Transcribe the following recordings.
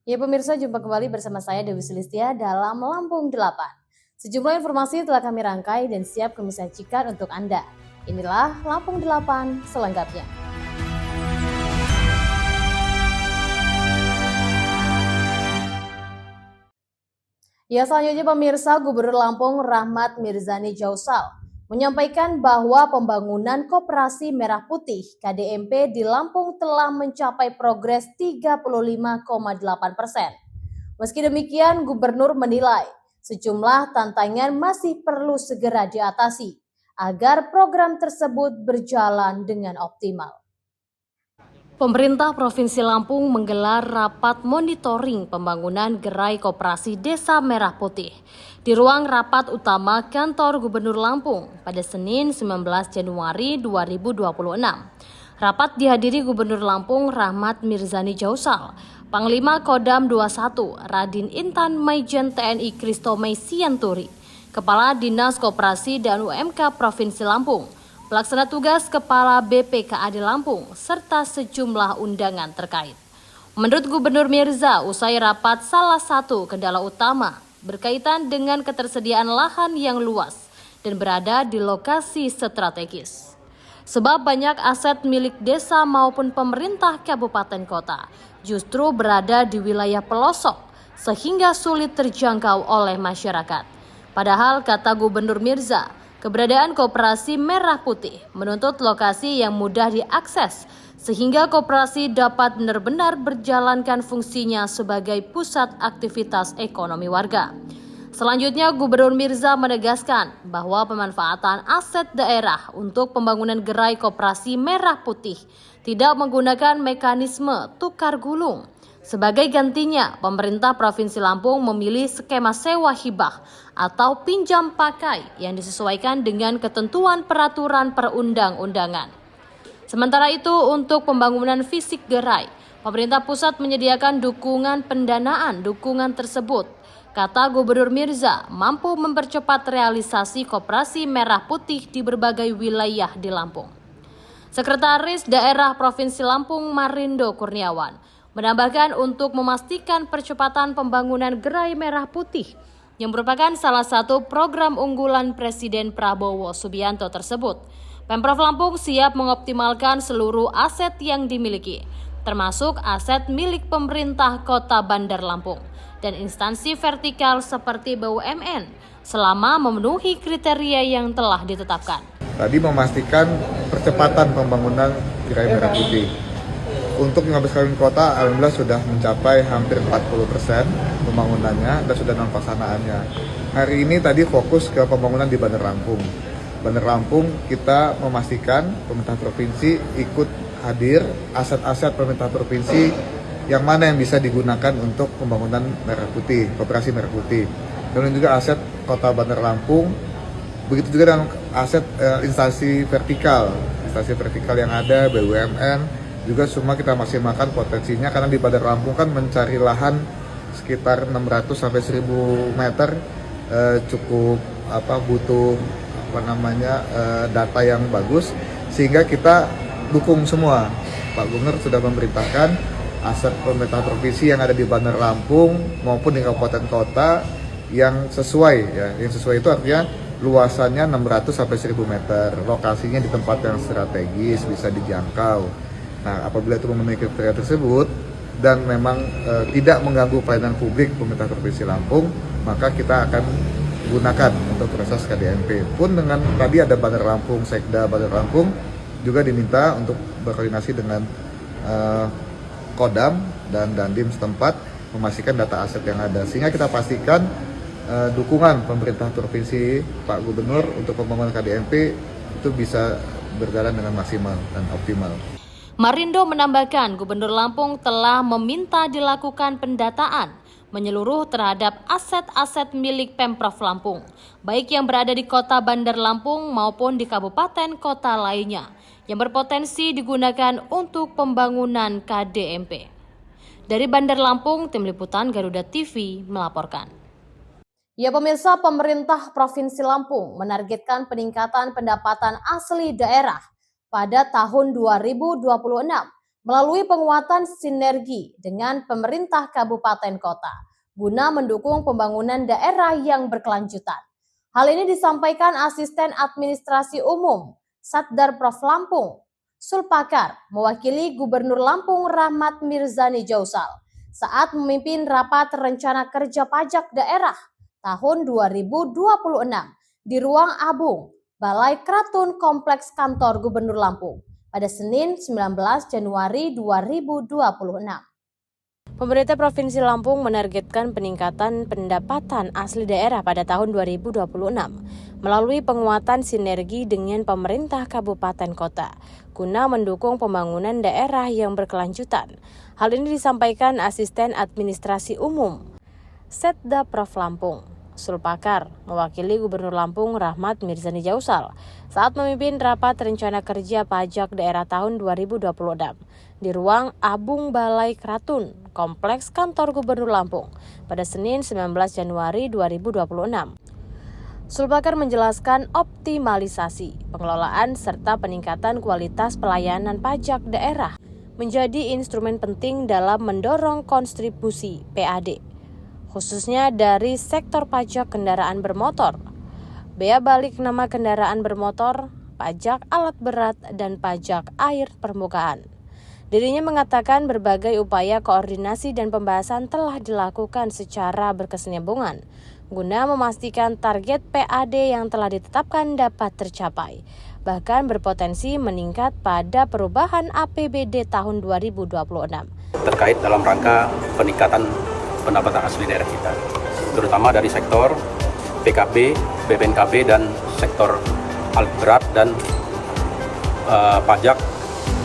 Ya pemirsa, jumpa kembali bersama saya Dewi Sulistia dalam Lampung 8. Sejumlah informasi telah kami rangkai dan siap kami sajikan untuk Anda. Inilah Lampung 8 selengkapnya. Ya selanjutnya pemirsa, Gubernur Lampung Rahmat Mirzani Jausal menyampaikan bahwa pembangunan Koperasi Merah Putih KDMP di Lampung telah mencapai progres 35,8%. Meski demikian, Gubernur menilai sejumlah tantangan masih perlu segera diatasi agar program tersebut berjalan dengan optimal. Pemerintah Provinsi Lampung menggelar rapat monitoring pembangunan gerai koperasi Desa Merah Putih di ruang rapat utama kantor Gubernur Lampung pada Senin 19 Januari 2026. Rapat dihadiri Gubernur Lampung Rahmat Mirzani Jausal, Panglima Kodam 21 Radin Intan Maijen TNI Kristomei Sianturi, Kepala Dinas Koperasi dan UMK Provinsi Lampung, Pelaksana Tugas Kepala BPKAD Lampung, serta sejumlah undangan terkait. Menurut Gubernur Mirza, usai rapat salah satu kendala utama berkaitan dengan ketersediaan lahan yang luas dan berada di lokasi strategis. Sebab banyak aset milik desa maupun pemerintah kabupaten kota justru berada di wilayah pelosok sehingga sulit terjangkau oleh masyarakat. Padahal kata Gubernur Mirza, keberadaan Koperasi Merah Putih menuntut lokasi yang mudah diakses sehingga koperasi dapat benar-benar berjalankan fungsinya sebagai pusat aktivitas ekonomi warga. Selanjutnya, Gubernur Mirza menegaskan bahwa pemanfaatan aset daerah untuk pembangunan gerai Koperasi Merah Putih tidak menggunakan mekanisme tukar gulung. Sebagai gantinya, pemerintah Provinsi Lampung memilih skema sewa hibah atau pinjam pakai yang disesuaikan dengan ketentuan peraturan perundang-undangan. Sementara itu, untuk pembangunan fisik gerai, pemerintah pusat menyediakan dukungan pendanaan dukungan tersebut. Kata Gubernur Mirza, mampu mempercepat realisasi Koperasi Merah Putih di berbagai wilayah di Lampung. Sekretaris Daerah Provinsi Lampung Marindo Kurniawan menambahkan untuk memastikan percepatan pembangunan gerai Merah Putih yang merupakan salah satu program unggulan Presiden Prabowo Subianto tersebut, Pemprov Lampung siap mengoptimalkan seluruh aset yang dimiliki, termasuk aset milik pemerintah Kota Bandar Lampung dan instansi vertikal seperti BUMN selama memenuhi kriteria yang telah ditetapkan. Tadi memastikan percepatan pembangunan gerai Merah Putih. Untuk 15 kabupaten kota, alhamdulillah sudah mencapai hampir 40% pembangunannya dan sudah dalam pelaksanaannya. Hari ini tadi fokus ke pembangunan di Bandar Lampung. Bandar Lampung kita memastikan pemerintah provinsi ikut hadir aset-aset pemerintah provinsi yang mana yang bisa digunakan untuk pembangunan Merah Putih, Koperasi Merah Putih. Kemudian juga aset Kota Bandar Lampung, begitu juga dengan aset instansi vertikal yang ada, BUMN, juga semua kita maksimalkan potensinya karena di Bandar Lampung kan mencari lahan sekitar 600 sampai 1000 meter cukup butuh data yang bagus sehingga kita dukung semua. Pak Gubernur sudah memerintahkan aset pemerintah provinsi yang ada di Bandar Lampung maupun di kabupaten kota yang sesuai ya. Yang sesuai itu artinya luasannya 600 sampai 1000 meter, lokasinya di tempat yang strategis bisa dijangkau. Nah, apabila itu memenuhi kriteria tersebut dan memang tidak mengganggu pelayanan publik pemerintah Provinsi Lampung, maka kita akan gunakan untuk proses KDMP. Pun dengan tadi ada Bandar Lampung, Sekda Bandar Lampung juga diminta untuk berkoordinasi dengan Kodam dan Dandim setempat memastikan data aset yang ada. Sehingga kita pastikan dukungan pemerintah Provinsi Pak Gubernur untuk pembangunan KDMP itu bisa berjalan dengan maksimal dan optimal. Marindo menambahkan Gubernur Lampung telah meminta dilakukan pendataan menyeluruh terhadap aset-aset milik Pemprov Lampung, baik yang berada di Kota Bandar Lampung maupun di kabupaten kota lainnya, yang berpotensi digunakan untuk pembangunan KDMP. Dari Bandar Lampung, Tim Liputan Garuda TV melaporkan. Ya pemirsa, pemerintah Provinsi Lampung menargetkan peningkatan pendapatan asli daerah pada tahun 2026 melalui penguatan sinergi dengan pemerintah kabupaten kota guna mendukung pembangunan daerah yang berkelanjutan. Hal ini disampaikan Asisten Administrasi Umum Satdar Prof Lampung, Sulpakar, mewakili Gubernur Lampung Rahmat Mirzani Jausal saat memimpin rapat rencana kerja pajak daerah tahun 2026 di ruang Abung, Balai Kratun Kompleks Kantor Gubernur Lampung pada Senin 19 Januari 2026. Pemerintah Provinsi Lampung menargetkan peningkatan pendapatan asli daerah pada tahun 2026 melalui penguatan sinergi dengan pemerintah kabupaten kota guna mendukung pembangunan daerah yang berkelanjutan. Hal ini disampaikan Asisten Administrasi Umum Setda Prof Lampung, Sulpakar, mewakili Gubernur Lampung Rahmat Mirzani Jausal saat memimpin rapat rencana kerja pajak daerah tahun 2026 di ruang Abung Balai Kratun, Kompleks Kantor Gubernur Lampung pada Senin 19 Januari 2026. Sulpakar menjelaskan optimalisasi, pengelolaan serta peningkatan kualitas pelayanan pajak daerah menjadi instrumen penting dalam mendorong kontribusi PAD, khususnya dari sektor pajak kendaraan bermotor, bea balik nama kendaraan bermotor, pajak alat berat, dan pajak air permukaan. Dirinya mengatakan berbagai upaya koordinasi dan pembahasan telah dilakukan secara berkesinambungan guna memastikan target PAD yang telah ditetapkan dapat tercapai, bahkan berpotensi meningkat pada perubahan APBD tahun 2026. Terkait dalam rangka peningkatan pendapatan asli daerah kita, terutama dari sektor PKB, BPNKB, dan sektor alat berat dan pajak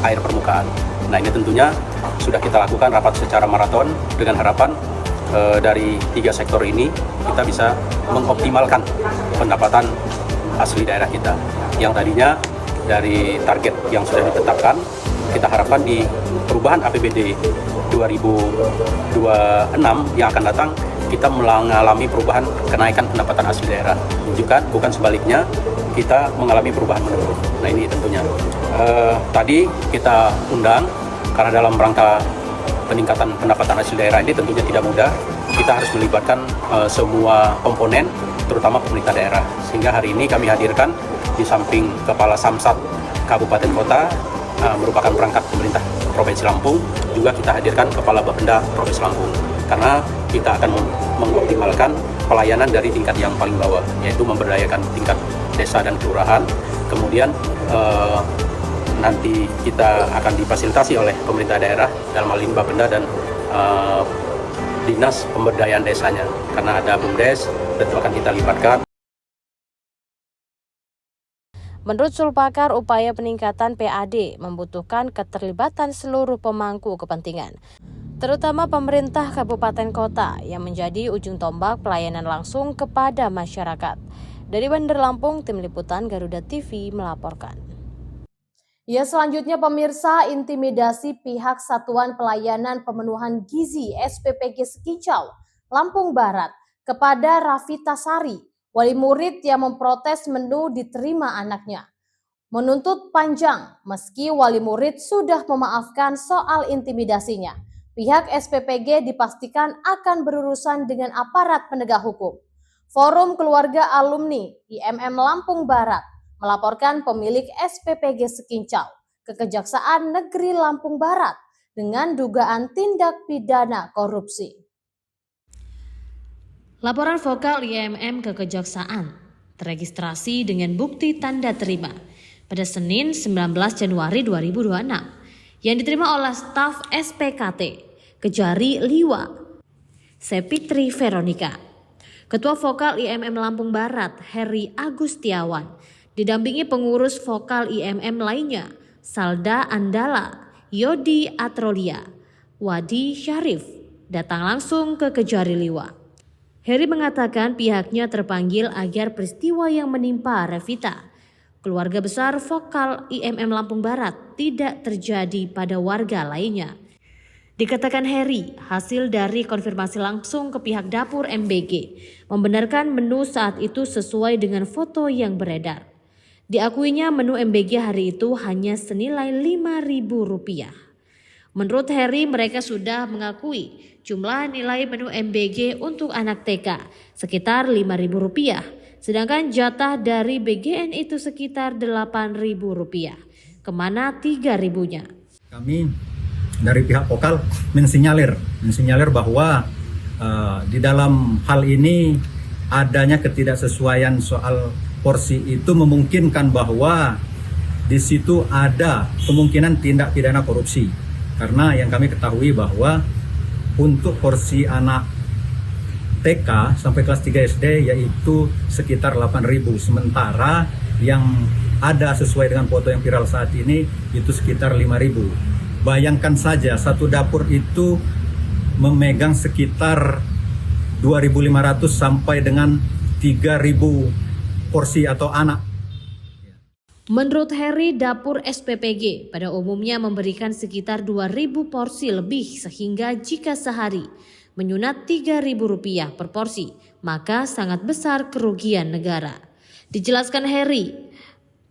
air permukaan. Nah, ini tentunya sudah kita lakukan rapat secara maraton dengan harapan dari 3 sektor ini kita bisa mengoptimalkan pendapatan asli daerah kita. Yang tadinya dari target yang sudah ditetapkan, kita harapkan di perubahan APBD 2026 yang akan datang kita mengalami perubahan kenaikan pendapatan asli daerah. Bukan sebaliknya, kita mengalami perubahan menurun. Nah, ini tentunya tadi kita undang karena dalam rangka peningkatan pendapatan asli daerah ini tentunya tidak mudah. Kita harus melibatkan semua komponen, terutama pemerintah daerah. Sehingga hari ini kami hadirkan di samping Kepala Samsat Kabupaten Kota merupakan perangkat pemerintah Provinsi Lampung, juga kita hadirkan Kepala Bapenda Provinsi Lampung. Karena kita akan mengoptimalkan pelayanan dari tingkat yang paling bawah, yaitu memberdayakan tingkat desa dan kelurahan. Kemudian nanti kita akan difasilitasi oleh pemerintah daerah dalam hal ini Bapenda dan Dinas Pemberdayaan Desanya, karena ada BUMDes tentu akan kita libatkan. Menurut Sulpakar, upaya peningkatan PAD membutuhkan keterlibatan seluruh pemangku kepentingan, terutama pemerintah kabupaten kota yang menjadi ujung tombak pelayanan langsung kepada masyarakat. Dari Bandar Lampung, Tim Liputan Garuda TV melaporkan. Ya, selanjutnya pemirsa, intimidasi pihak Satuan Pelayanan Pemenuhan Gizi SPPG Sekincau, Lampung Barat kepada Rafita Sari, wali murid yang memprotes menu diterima anaknya. Menuntut panjang meski wali murid sudah memaafkan soal intimidasinya. Pihak SPPG dipastikan akan berurusan dengan aparat penegak hukum. Forum Keluarga Alumni IMM Lampung Barat melaporkan pemilik SPPG Sekincau ke Kejaksaan Negeri Lampung Barat dengan dugaan tindak pidana korupsi. Laporan vokal IMM ke Kejaksaan terregistrasi dengan bukti tanda terima pada Senin 19 Januari 2026 yang diterima oleh staf SPKT Kejari Liwa Sepitri Veronica. Ketua Vokal IMM Lampung Barat Heri Agustiawan didampingi pengurus vokal IMM lainnya Salda Andala, Yodi Atrolia, Wadi Syarif datang langsung ke Kejari Liwa. Heri mengatakan pihaknya terpanggil agar peristiwa yang menimpa Revita, keluarga besar vokal IMM Lampung Barat, tidak terjadi pada warga lainnya. Dikatakan Heri, hasil dari konfirmasi langsung ke pihak dapur MBG membenarkan menu saat itu sesuai dengan foto yang beredar. Diakuinya menu MBG hari itu hanya senilai Rp5.000. Menurut Heri, mereka sudah mengakui jumlah nilai menu MBG untuk anak TK sekitar Rp5.000, sedangkan jatah dari BGN itu sekitar Rp8.000. Kemana 3.000-nya? Kami dari pihak Pokal mensinyalir bahwa di dalam hal ini adanya ketidaksesuaian soal porsi itu memungkinkan bahwa di situ ada kemungkinan tindak pidana korupsi. Karena yang kami ketahui bahwa untuk porsi anak TK sampai kelas 3 SD yaitu sekitar 8.000, sementara yang ada sesuai dengan foto yang viral saat ini itu sekitar 5.000. Bayangkan saja satu dapur itu memegang sekitar 2.500 sampai dengan 3.000 porsi atau anak. Menurut Heri, dapur SPPG pada umumnya memberikan sekitar 2.000 porsi lebih, sehingga jika sehari menyunat Rp3.000 per porsi, maka sangat besar kerugian negara. Dijelaskan Heri,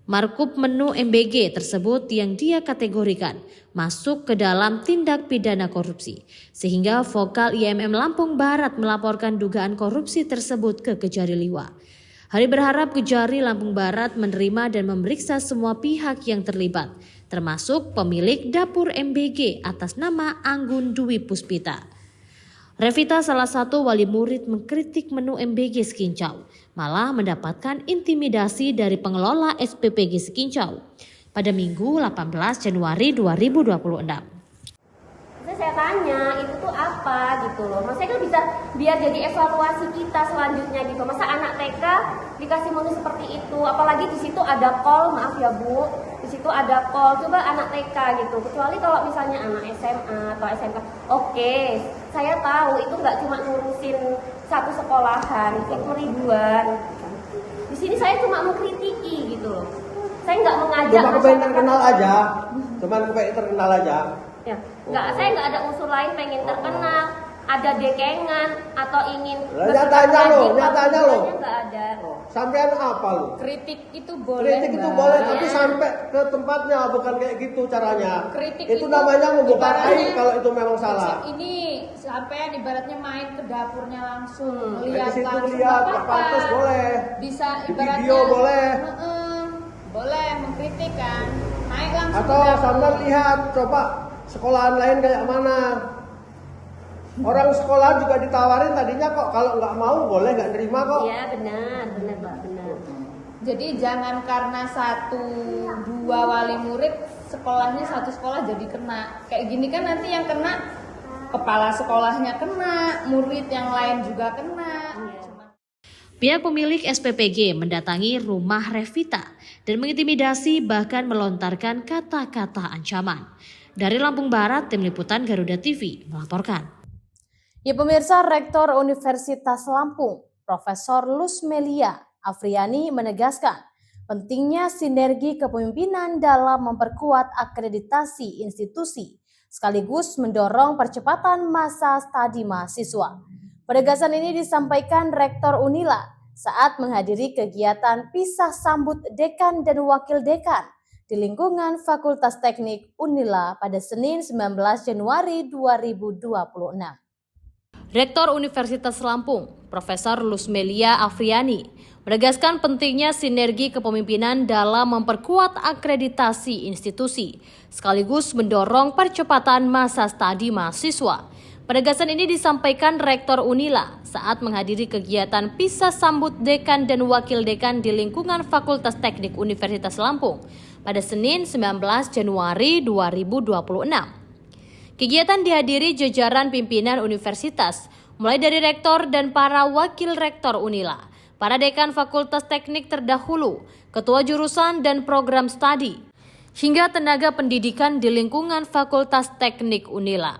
markup menu MBG tersebut yang dia kategorikan masuk ke dalam tindak pidana korupsi, sehingga Vokal IMM Lampung Barat melaporkan dugaan korupsi tersebut ke Kejari Liwa. Hari berharap Kejari Lampung Barat menerima dan memeriksa semua pihak yang terlibat, termasuk pemilik dapur MBG atas nama Anggun Dwi Puspita. Revita, salah satu wali murid, mengkritik menu MBG Sekincau, malah mendapatkan intimidasi dari pengelola SPPG Sekincau pada Minggu 18 Januari 2026. Saya tanya itu tuh apa gitu loh, maksudnya kan bisa biar jadi evaluasi kita selanjutnya gitu. Masa anak TK dikasih menu seperti itu, apalagi di situ ada call, maaf ya Bu, di situ ada call. Coba anak TK gitu, kecuali kalau misalnya anak SMA atau SMK, oke, saya tahu itu nggak cuma ngurusin satu sekolahan, itu ribuan. Di sini saya cuma mengkritiki gitu loh, saya nggak mengajak. Cuma kepengen terkenal aja, Ya, saya nggak ada unsur lain pengen terkenal, ada dekengan atau ingin. Nyatanya lo. Nggak ada. Sampean apa lo? Kritik itu boleh. Kritik itu boleh, tapi sampai ke tempatnya, bukan kayak gitu caranya. Kritik itu namanya membuka aib kalau itu memang salah. Ini sampean ibaratnya main ke dapurnya langsung, Di situ langsung lihat, apa-apa. pantas boleh. Bisa Di ibaratnya video boleh. Boleh mengkritik kan, naik langsung. Atau ke dapur. sampean lihat, coba sekolahan lain kayak mana. Orang sekolah juga ditawarin tadinya kok, kalau nggak mau boleh, nggak nerima kok. Iya benar Pak, benar. Jadi jangan karena 1-2 wali murid sekolahnya satu sekolah jadi kena. Kayak gini kan nanti yang kena kepala sekolahnya kena, murid yang lain juga kena. Pihak pemilik SPPG mendatangi rumah Revita dan mengintimidasi, bahkan melontarkan kata-kata ancaman. Dari Lampung Barat, Tim Liputan Garuda TV melaporkan. Ya pemirsa, Rektor Universitas Lampung, Profesor Lusmelia Afriani menegaskan pentingnya sinergi kepemimpinan dalam memperkuat akreditasi institusi, sekaligus mendorong percepatan masa studi mahasiswa. Penegasan ini disampaikan Rektor Unila saat menghadiri kegiatan pisah sambut dekan dan wakil dekan di lingkungan Fakultas Teknik Unila pada Senin 19 Januari 2026. Rektor Universitas Lampung, Profesor Lusmelia Afriani, menegaskan pentingnya sinergi kepemimpinan dalam memperkuat akreditasi institusi, sekaligus mendorong percepatan masa studi mahasiswa. Penegasan ini disampaikan Rektor Unila saat menghadiri kegiatan pisah sambut dekan dan wakil dekan di lingkungan Fakultas Teknik Universitas Lampung pada Senin 19 Januari 2026. Kegiatan dihadiri jajaran pimpinan universitas, mulai dari rektor dan para wakil rektor Unila, para dekan Fakultas Teknik terdahulu, ketua jurusan dan program studi, hingga tenaga pendidikan di lingkungan Fakultas Teknik Unila.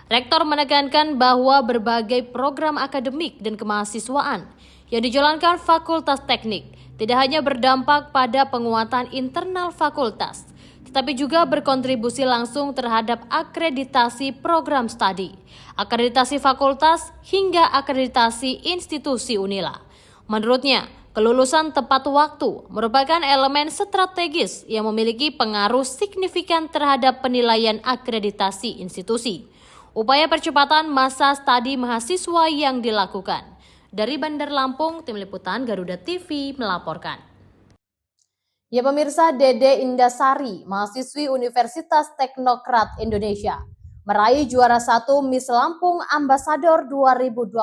Rektor menekankan bahwa berbagai program akademik dan kemahasiswaan yang dijalankan Fakultas Teknik tidak hanya berdampak pada penguatan internal fakultas, tetapi juga berkontribusi langsung terhadap akreditasi program studi, akreditasi fakultas, hingga akreditasi institusi Unila. Menurutnya, Kelulusan tepat waktu merupakan elemen strategis yang memiliki pengaruh signifikan terhadap penilaian akreditasi institusi. Upaya percepatan masa studi mahasiswa yang dilakukan. Dari Bandar Lampung, Tim Liputan Garuda TV melaporkan. Ya pemirsa, Dede Indasari, mahasiswi Universitas Teknokrat Indonesia, meraih juara 1 Miss Lampung Ambassador 2026.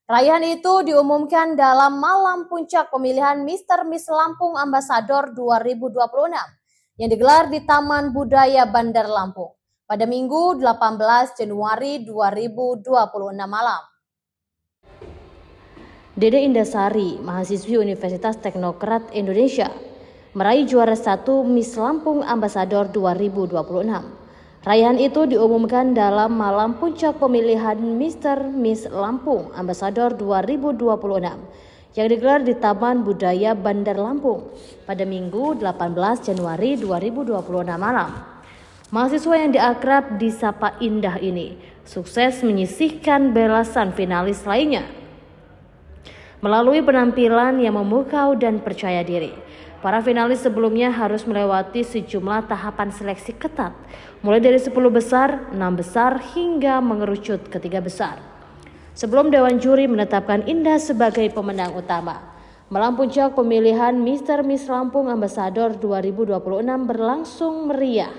Raihan itu diumumkan dalam malam puncak pemilihan Mr. Miss Lampung Ambassador 2026 yang digelar di Taman Budaya Bandar Lampung pada Minggu 18 Januari 2026 malam. Dede Indasari, mahasiswi Universitas Teknokrat Indonesia, meraih juara 1 Miss Lampung Ambassador 2026. Raihan itu diumumkan dalam malam puncak pemilihan Mr. Miss Lampung Ambassador 2026 yang digelar di Taman Budaya Bandar Lampung pada Minggu 18 Januari 2026 malam. Mahasiswa yang diakrab disapa Indah ini sukses menyisihkan belasan finalis lainnya melalui penampilan yang memukau dan percaya diri. Para finalis sebelumnya harus melewati sejumlah tahapan seleksi ketat, mulai dari 10 besar, 6 besar, hingga mengerucut ke 3 besar. Sebelum Dewan Juri menetapkan Indah sebagai pemenang utama. Malam puncak pemilihan Mr. Miss Lampung Ambassador 2026 berlangsung meriah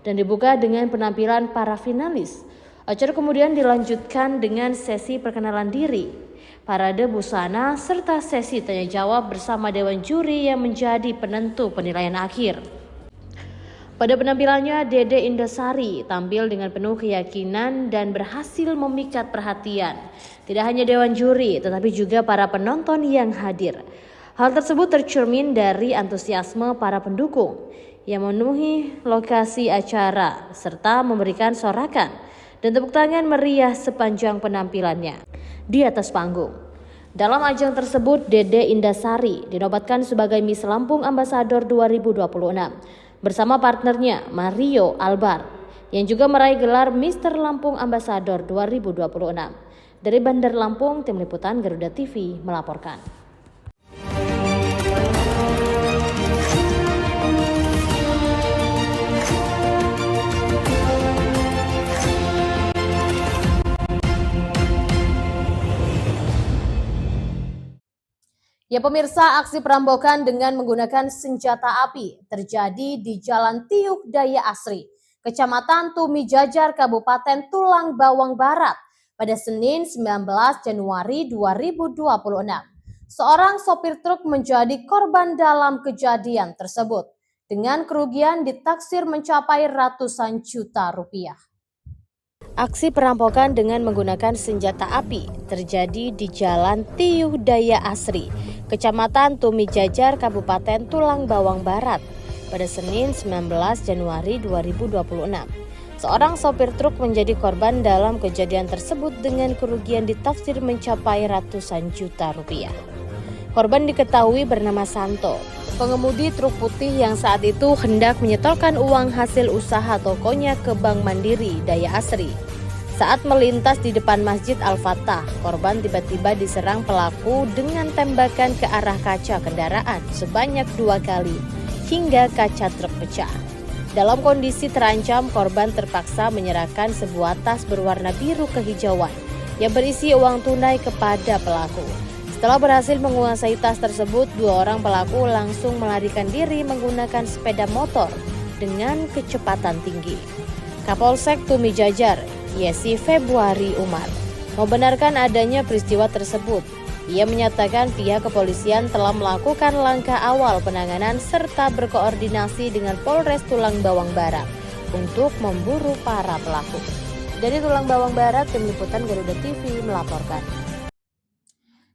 dan dibuka dengan penampilan para finalis. Acara kemudian dilanjutkan dengan sesi perkenalan diri, parade busana, serta sesi tanya jawab bersama Dewan Juri yang menjadi penentu penilaian akhir. Pada penampilannya, Dede Indasari tampil dengan penuh keyakinan dan berhasil memikat perhatian tidak hanya Dewan Juri, tetapi juga para penonton yang hadir. Hal tersebut tercermin dari antusiasme para pendukung yang memenuhi lokasi acara serta memberikan sorakan dan tepuk tangan meriah sepanjang penampilannya di atas panggung. Dalam ajang tersebut, Dede Indasari dinobatkan sebagai Miss Lampung Ambassador 2026 bersama partnernya Mario Albar yang juga meraih gelar Mr. Lampung Ambassador 2026. Dari Bandar Lampung, Tim Liputan Garuda TV melaporkan. Ya pemirsa, aksi perampokan dengan menggunakan senjata api terjadi di Jalan Tiuk Daya Asri, Kecamatan Tumi Jajar, Kabupaten Tulang Bawang Barat pada Senin 19 Januari 2026. Seorang sopir truk menjadi korban dalam kejadian tersebut dengan kerugian ditaksir mencapai ratusan juta rupiah. Aksi perampokan dengan menggunakan senjata api terjadi di Jalan Tiuk Daya Asri, Kecamatan Tumi Jajar, Kabupaten Tulang Bawang Barat pada Senin 19 Januari 2026. Seorang sopir truk menjadi korban dalam kejadian tersebut dengan kerugian ditaksir mencapai ratusan juta rupiah. Korban diketahui bernama Santo, pengemudi truk putih yang saat itu hendak menyetorkan uang hasil usaha tokonya ke Bank Mandiri Daya Asri. Saat melintas di depan Masjid Al-Fatah, korban tiba-tiba diserang pelaku dengan tembakan ke arah kaca kendaraan sebanyak 2 kali hingga kaca truk pecah. Dalam kondisi terancam, korban terpaksa menyerahkan sebuah tas berwarna biru kehijauan yang berisi uang tunai kepada pelaku. Setelah berhasil menguasai tas tersebut, 2 orang pelaku langsung melarikan diri menggunakan sepeda motor dengan kecepatan tinggi. Kapolsek Tumi Jajar, Yesi Februari Umar, membenarkan adanya peristiwa tersebut. Ia menyatakan pihak kepolisian telah melakukan langkah awal penanganan serta berkoordinasi dengan Polres Tulang Bawang Barat untuk memburu para pelaku. Dari Tulang Bawang Barat, Tim Liputan Garuda TV melaporkan.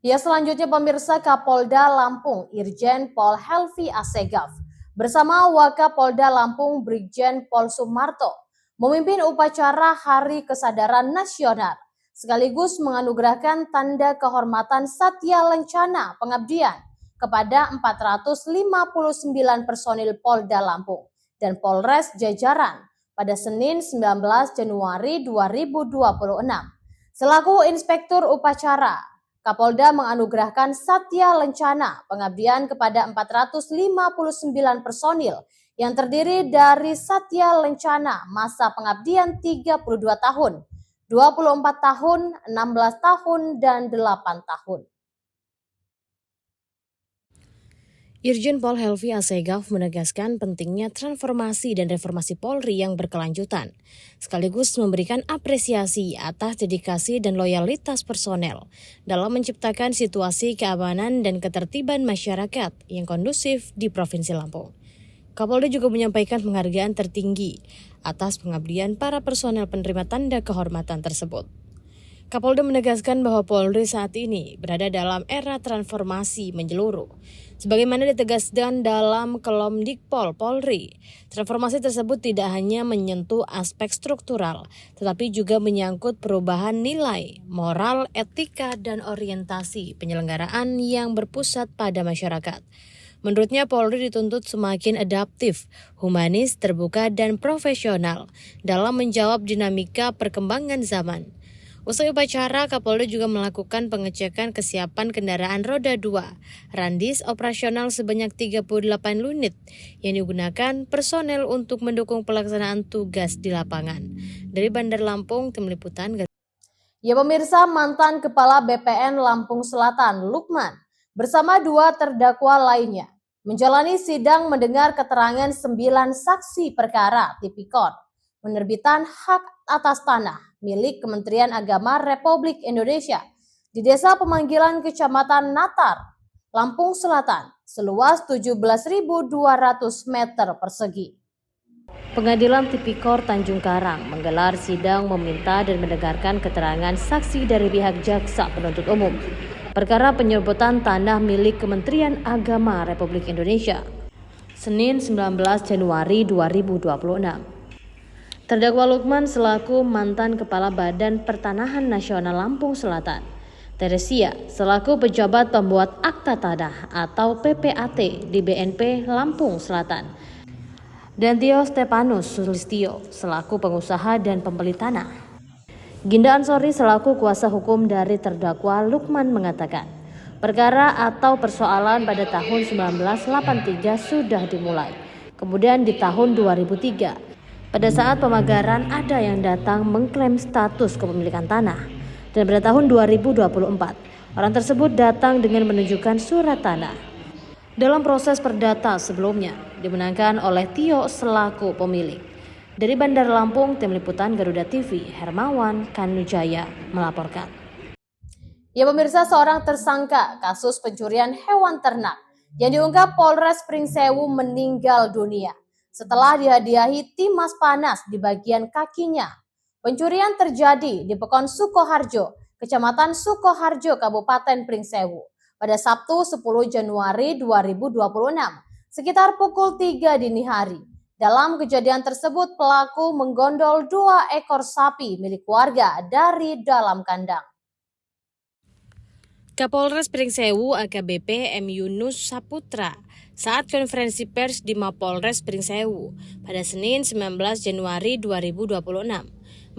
Ya, selanjutnya pemirsa, Kapolda Lampung Irjen Pol Helvi Assegaf bersama Wakapolda Lampung Brigjen Pol Sumarto memimpin upacara Hari Kesadaran Nasional sekaligus menganugerahkan tanda kehormatan Satya Lencana Pengabdian kepada 459 personil Polda Lampung dan Polres jajaran pada Senin 19 Januari 2026. Selaku Inspektur Upacara, Kapolda menganugerahkan Satya Lencana pengabdian kepada 459 personil yang terdiri dari Satya Lencana masa pengabdian 32 tahun, 24 tahun, 16 tahun, dan 8 tahun. Irjen Pol Helvi Assegaf menegaskan pentingnya transformasi dan reformasi Polri yang berkelanjutan, sekaligus memberikan apresiasi atas dedikasi dan loyalitas personel dalam menciptakan situasi keamanan dan ketertiban masyarakat yang kondusif di Provinsi Lampung. Kapolda juga menyampaikan penghargaan tertinggi atas pengabdian para personel penerima tanda kehormatan tersebut. Kapolda menegaskan bahwa Polri saat ini berada dalam era transformasi menyeluruh. Sebagaimana ditegaskan dalam Kelomdikpol Polri, transformasi tersebut tidak hanya menyentuh aspek struktural, tetapi juga menyangkut perubahan nilai, moral, etika, dan orientasi penyelenggaraan yang berpusat pada masyarakat. Menurutnya Polri dituntut semakin adaptif, humanis, terbuka, dan profesional dalam menjawab dinamika perkembangan zaman. Usai upacara, Kapolda juga melakukan pengecekan kesiapan kendaraan roda 2, randis operasional sebanyak 38 unit yang digunakan personel untuk mendukung pelaksanaan tugas di lapangan. Dari Bandar Lampung, Tim Liputan. Ya pemirsa, mantan Kepala BPN Lampung Selatan, Lukman, bersama 2 terdakwa lainnya, menjalani sidang mendengar keterangan 9 saksi perkara Tipikor, penerbitan hak atas tanah milik Kementerian Agama Republik Indonesia di Desa Pemanggilan Kecamatan Natar, Lampung Selatan, seluas 17.200 meter persegi. Pengadilan Tipikor Tanjung Karang menggelar sidang meminta dan mendengarkan keterangan saksi dari pihak jaksa penuntut umum perkara penyebutan tanah milik Kementerian Agama Republik Indonesia, Senin 19 Januari 2026. Terdakwa Lukman selaku mantan Kepala Badan Pertanahan Nasional Lampung Selatan, Teresia selaku pejabat pembuat akta tanah atau PPAT di BNP Lampung Selatan, dan Tio Stepanus Sulistyo selaku pengusaha dan pembeli tanah. Ginda Ansori selaku kuasa hukum dari terdakwa Lukman mengatakan, perkara atau persoalan pada tahun 1983 sudah dimulai. Kemudian di tahun 2003, pada saat pemagaran ada yang datang mengklaim status kepemilikan tanah. Dan pada tahun 2024, orang tersebut datang dengan menunjukkan surat tanah. Dalam proses perdata sebelumnya, dimenangkan oleh Tio selaku pemilik. Dari Bandar Lampung, Tim Liputan Garuda TV, Hermawan Kanujaya melaporkan. Ya pemirsa, seorang tersangka kasus pencurian hewan ternak yang diungkap Polres Pringsewu meninggal dunia setelah dihadiahi timas panas di bagian kakinya. Pencurian terjadi di Pekon Sukoharjo, Kecamatan Sukoharjo, Kabupaten Pringsewu, pada Sabtu 10 Januari 2026, sekitar pukul 3 dini hari. Dalam kejadian tersebut, pelaku menggondol 2 ekor sapi milik warga dari dalam kandang. Kapolres Pringsewu AKBP M. Yunus Saputra saat konferensi pers di Mapolres Pringsewu pada Senin 19 Januari 2026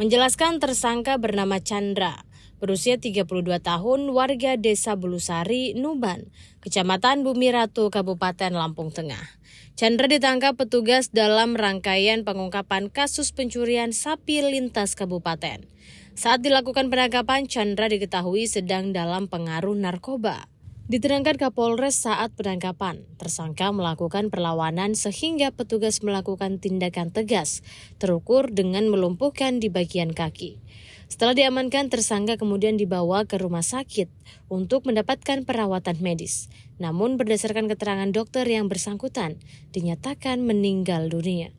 menjelaskan tersangka bernama Chandra, berusia 32 tahun, warga Desa Bulusari, Nuban, Kecamatan Bumi Ratu, Kabupaten Lampung Tengah. Chandra ditangkap petugas dalam rangkaian pengungkapan kasus pencurian sapi lintas kabupaten. Saat dilakukan penangkapan, Chandra diketahui sedang dalam pengaruh narkoba. Diterangkan Kapolres saat penangkapan, tersangka melakukan perlawanan sehingga petugas melakukan tindakan tegas, terukur dengan melumpuhkan di bagian kaki. Setelah diamankan, tersangka kemudian dibawa ke rumah sakit untuk mendapatkan perawatan medis. Namun berdasarkan keterangan dokter yang bersangkutan, dinyatakan meninggal dunia.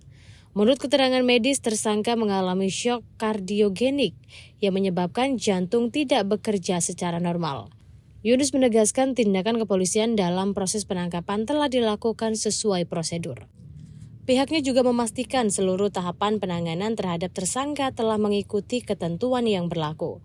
Menurut keterangan medis, tersangka mengalami syok kardiogenik yang menyebabkan jantung tidak bekerja secara normal. Yunus menegaskan tindakan kepolisian dalam proses penangkapan telah dilakukan sesuai prosedur. Pihaknya juga memastikan seluruh tahapan penanganan terhadap tersangka telah mengikuti ketentuan yang berlaku.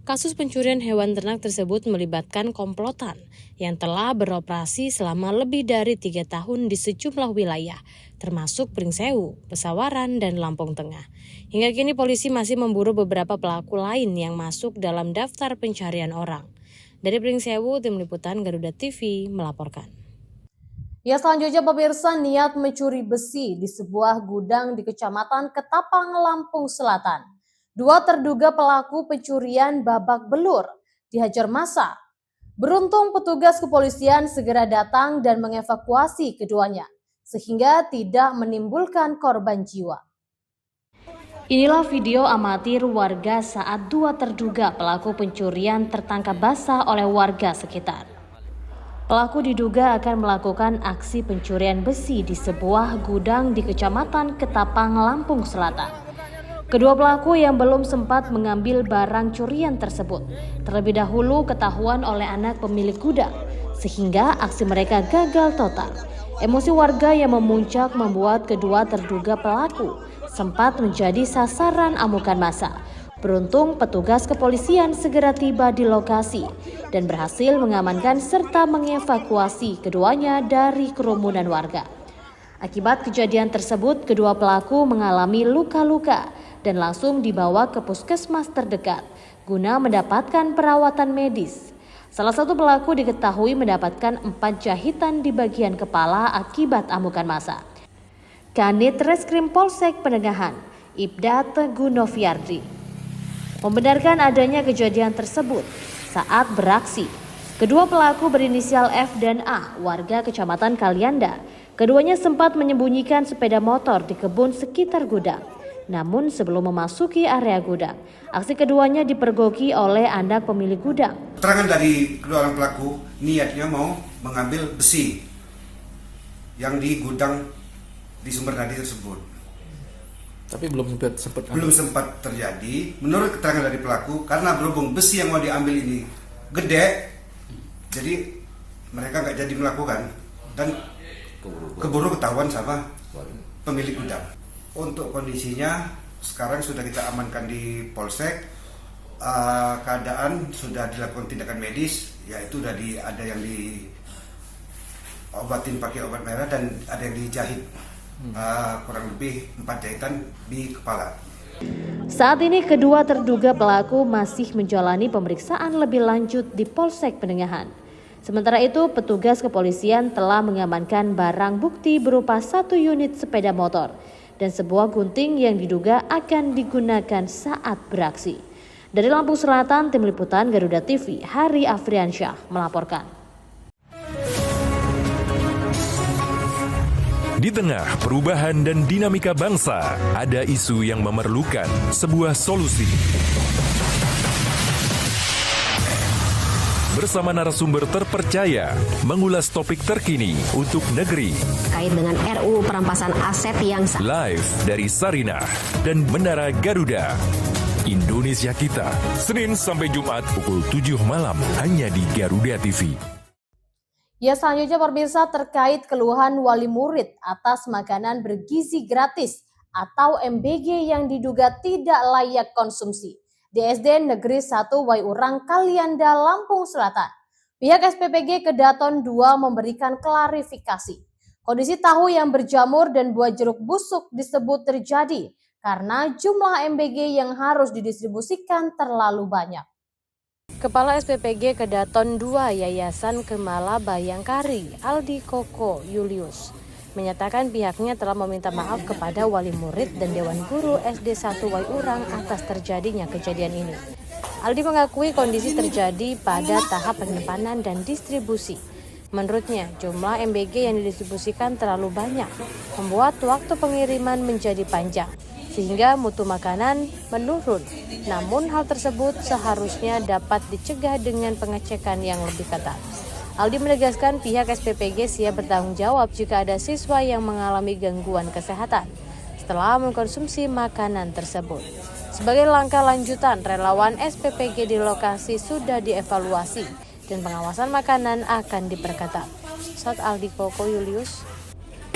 Kasus pencurian hewan ternak tersebut melibatkan komplotan yang telah beroperasi selama lebih dari 3 tahun di sejumlah wilayah, termasuk Pringsewu, Pesawaran, dan Lampung Tengah. Hingga kini polisi masih memburu beberapa pelaku lain yang masuk dalam daftar pencarian orang. Dari Pringsewu, Tim Liputan Garuda TV melaporkan. Ya, selanjutnya pemirsa, niat mencuri besi di sebuah gudang di Kecamatan Ketapang, Lampung Selatan. 2 terduga pelaku pencurian babak belur dihajar massa. Beruntung petugas kepolisian segera datang dan mengevakuasi keduanya, sehingga tidak menimbulkan korban jiwa. Inilah video amatir warga saat 2 terduga pelaku pencurian tertangkap basah oleh warga sekitar. Pelaku diduga akan melakukan aksi pencurian besi di sebuah gudang di Kecamatan Ketapang, Lampung Selatan. Kedua pelaku yang belum sempat mengambil barang curian tersebut terlebih dahulu ketahuan oleh anak pemilik gudang, sehingga aksi mereka gagal total. Emosi warga yang memuncak membuat kedua terduga pelaku sempat menjadi sasaran amukan massa. Beruntung petugas kepolisian segera tiba di lokasi dan berhasil mengamankan serta mengevakuasi keduanya dari kerumunan warga. Akibat kejadian tersebut, kedua pelaku mengalami luka-luka dan langsung dibawa ke puskesmas terdekat guna mendapatkan perawatan medis. Salah satu pelaku diketahui mendapatkan 4 jahitan di bagian kepala akibat amukan massa. Kanit Reskrim Polsek Penengahan, Ibda Teguh Noviardi, membenarkan adanya kejadian tersebut saat beraksi. Kedua pelaku berinisial F dan A, warga Kecamatan Kalianda. Keduanya sempat menyembunyikan sepeda motor di kebun sekitar gudang. Namun sebelum memasuki area gudang, aksi keduanya dipergoki oleh anak pemilik gudang. Keterangan dari kedua orang pelaku, niatnya mau mengambil besi yang di gudang di sumber nadi tersebut. Tapi belum sempat terjadi. Menurut keterangan dari pelaku, karena berhubung besi yang mau diambil ini gede, jadi mereka nggak jadi melakukan dan keburu ketahuan sama pemilik gudang. Untuk kondisinya sekarang sudah kita amankan di Polsek. Keadaan sudah dilakukan tindakan medis, yaitu ada yang diobatin pakai obat merah dan ada yang dijahit. Kurang lebih 4 jahitan di kepala. Saat ini kedua terduga pelaku masih menjalani pemeriksaan lebih lanjut di Polsek Penengahan. Sementara itu, petugas kepolisian telah mengamankan barang bukti berupa 1 unit sepeda motor dan sebuah gunting yang diduga akan digunakan saat beraksi. Dari Lampung Selatan, Tim Liputan Garuda TV, Hari Afriansyah melaporkan. Di tengah perubahan dan dinamika bangsa, ada isu yang memerlukan sebuah solusi. Bersama narasumber terpercaya, mengulas topik terkini untuk negeri. Terkait dengan RUU perampasan aset yang live dari Sarinah dan Menara Garuda. Indonesia Kita, Senin sampai Jumat pukul 7 malam hanya di Garuda TV. Ya, selanjutnya pemirsa, terkait keluhan wali murid atas makanan bergizi gratis atau MBG yang diduga tidak layak konsumsi di SD Negeri 1 Waiurang Kalianda, Lampung Selatan. Pihak SPPG Kedaton 2 memberikan klarifikasi. Kondisi tahu yang berjamur dan buah jeruk busuk disebut terjadi karena jumlah MBG yang harus didistribusikan terlalu banyak. Kepala SPPG Kedaton 2 Yayasan Kemala Bayangkari, Aldi Koko Julius, menyatakan pihaknya telah meminta maaf kepada wali murid dan Dewan Guru SD 1 Waiurang atas terjadinya kejadian ini. Aldi mengakui kondisi terjadi pada tahap penyimpanan dan distribusi. Menurutnya, jumlah MBG yang didistribusikan terlalu banyak, membuat waktu pengiriman menjadi panjang, sehingga mutu makanan menurun. Namun hal tersebut seharusnya dapat dicegah dengan pengecekan yang lebih ketat. Aldi menegaskan pihak SPPG siap bertanggung jawab jika ada siswa yang mengalami gangguan kesehatan setelah mengkonsumsi makanan tersebut. Sebagai langkah lanjutan, relawan SPPG di lokasi sudah dievaluasi dan pengawasan makanan akan diperketat. Saat Aldi Koko Julius.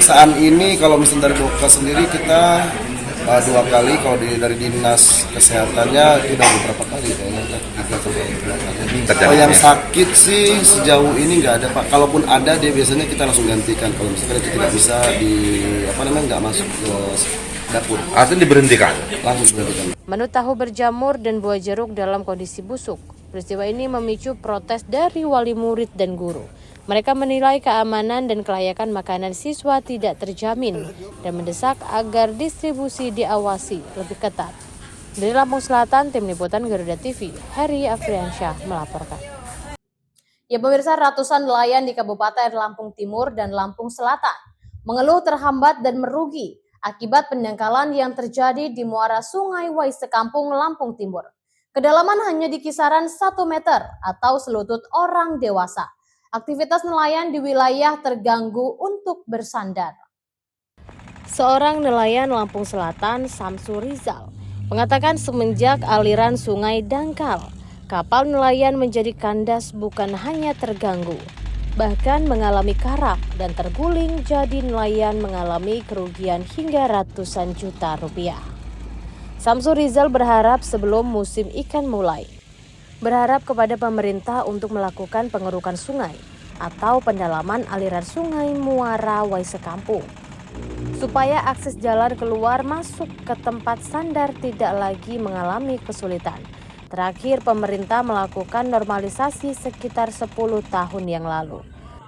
Saat ini kalau misalnya dari Boka sendiri kita 2 kali, kalau dari dinas kesehatannya itu udah beberapa kali kayaknya. Kalau yang sakit sih sejauh ini nggak ada Pak. Kalaupun ada dia biasanya kita langsung gantikan. Kalau misalkan itu tidak bisa nggak masuk ke dapur. Artinya diberhentikan? Langsung diberhentikan. Menu tahu berjamur dan buah jeruk dalam kondisi busuk Peristiwa ini memicu protes dari wali murid dan guru. Mereka menilai keamanan dan kelayakan makanan siswa tidak terjamin dan mendesak agar distribusi diawasi lebih ketat. Dari Lampung Selatan, Tim Liputan Garuda TV, Heri Afriansyah melaporkan. Ya pemirsa, ratusan nelayan di Kabupaten Lampung Timur dan Lampung Selatan mengeluh terhambat dan merugi akibat pendangkalan yang terjadi di muara Sungai Wai Sekampung, Lampung Timur. Kedalaman hanya di kisaran 1 meter atau selutut orang dewasa. Aktivitas nelayan di wilayah terganggu untuk bersandar. Seorang nelayan Lampung Selatan, Samsur Rizal, mengatakan semenjak aliran sungai dangkal, kapal nelayan menjadi kandas bukan hanya terganggu, bahkan mengalami karak dan terguling, jadi nelayan mengalami kerugian hingga ratusan juta rupiah. Samsur Rizal berharap sebelum musim ikan mulai, berharap kepada pemerintah untuk melakukan pengerukan sungai atau pendalaman aliran sungai Muara Wai Sekampung, supaya akses jalan keluar masuk ke tempat sandar tidak lagi mengalami kesulitan. Terakhir, pemerintah melakukan normalisasi sekitar 10 tahun yang lalu.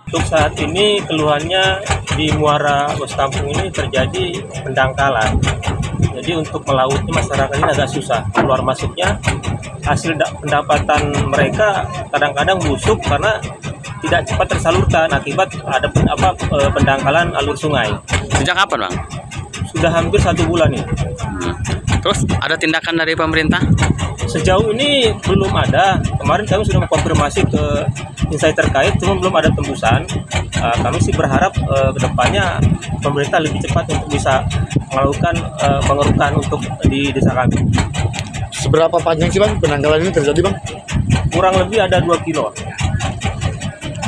Untuk saat ini keluhannya di Muara Wai Sekampung ini terjadi pendangkalan. Jadi untuk melautnya masyarakat ini agak susah. Keluar masuknya hasil pendapatan mereka kadang-kadang busuk karena tidak cepat tersalurkan akibat ada pendangkalan alur sungai. Sejak kapan, Bang? Sudah hampir 1 bulan nih. Terus ada tindakan dari pemerintah? Sejauh ini belum ada. Kemarin kami sudah mengkonfirmasi ke instansi terkait, cuma belum ada tembusan. Kami sih berharap kedepannya pemerintah lebih cepat untuk bisa melakukan pengerukan untuk di desa kami. Seberapa panjang sih Bang pendangkalan ini terjadi Bang? Kurang lebih ada 2 kilo.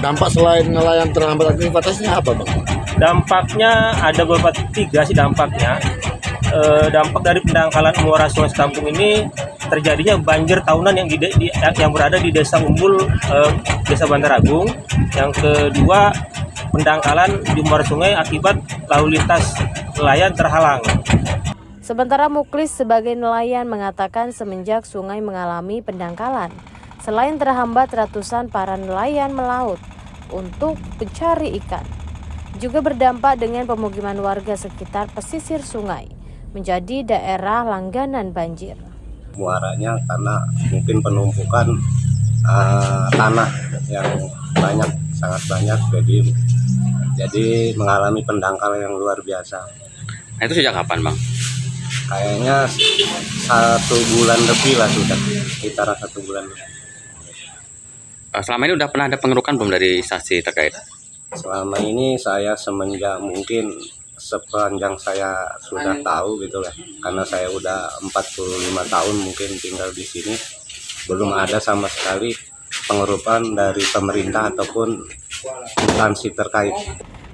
Dampak selain nelayan terhambat aktivitasnya apa Bang? Dampaknya ada beberapa 3 sih dampaknya. Dampak dari pendangkalan Muara Sungai Sekampung ini terjadinya banjir tahunan yang berada di Desa Umbul, Desa Bandar Agung. Yang kedua, pendangkalan di muara sungai akibat lalu lintas nelayan terhalang. Sementara Muklis sebagai nelayan mengatakan semenjak sungai mengalami pendangkalan, selain terhambat ratusan para nelayan melaut untuk mencari ikan, juga berdampak dengan pemukiman warga sekitar pesisir sungai, menjadi daerah langganan banjir. Muaranya karena mungkin penumpukan tanah yang banyak, sangat banyak, jadi mengalami pendangkalan yang luar biasa. Nah itu sejak kapan Bang? Kayaknya 1 bulan lebih lah sudah, sekitar 1 bulan. Selama ini udah pernah ada pengerukan belum dari instansi terkait? Selama ini saya semenjak mungkin sepanjang saya sudah tahu gitu lah, karena saya udah 45 tahun mungkin tinggal di sini, belum ada sama sekali pengerukan dari pemerintah ataupun instansi terkait.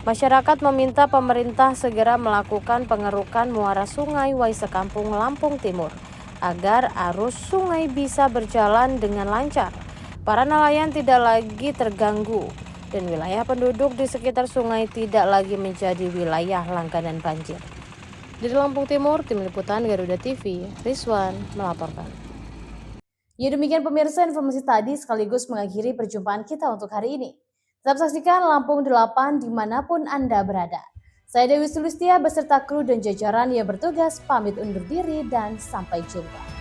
Masyarakat meminta pemerintah segera melakukan pengerukan muara Sungai Wai Sekampung, Lampung Timur, agar arus sungai bisa berjalan dengan lancar. Para nelayan tidak lagi terganggu dan wilayah penduduk di sekitar sungai tidak lagi menjadi wilayah langganan banjir. Dari Lampung Timur, Tim Liputan Garuda TV, Rizwan melaporkan. Ya demikian pemirsa, informasi tadi sekaligus mengakhiri perjumpaan kita untuk hari ini. Tetap saksikan Lampung 8 dimanapun Anda berada. Saya Dewi Sulistia beserta kru dan jajaran yang bertugas pamit undur diri dan sampai jumpa.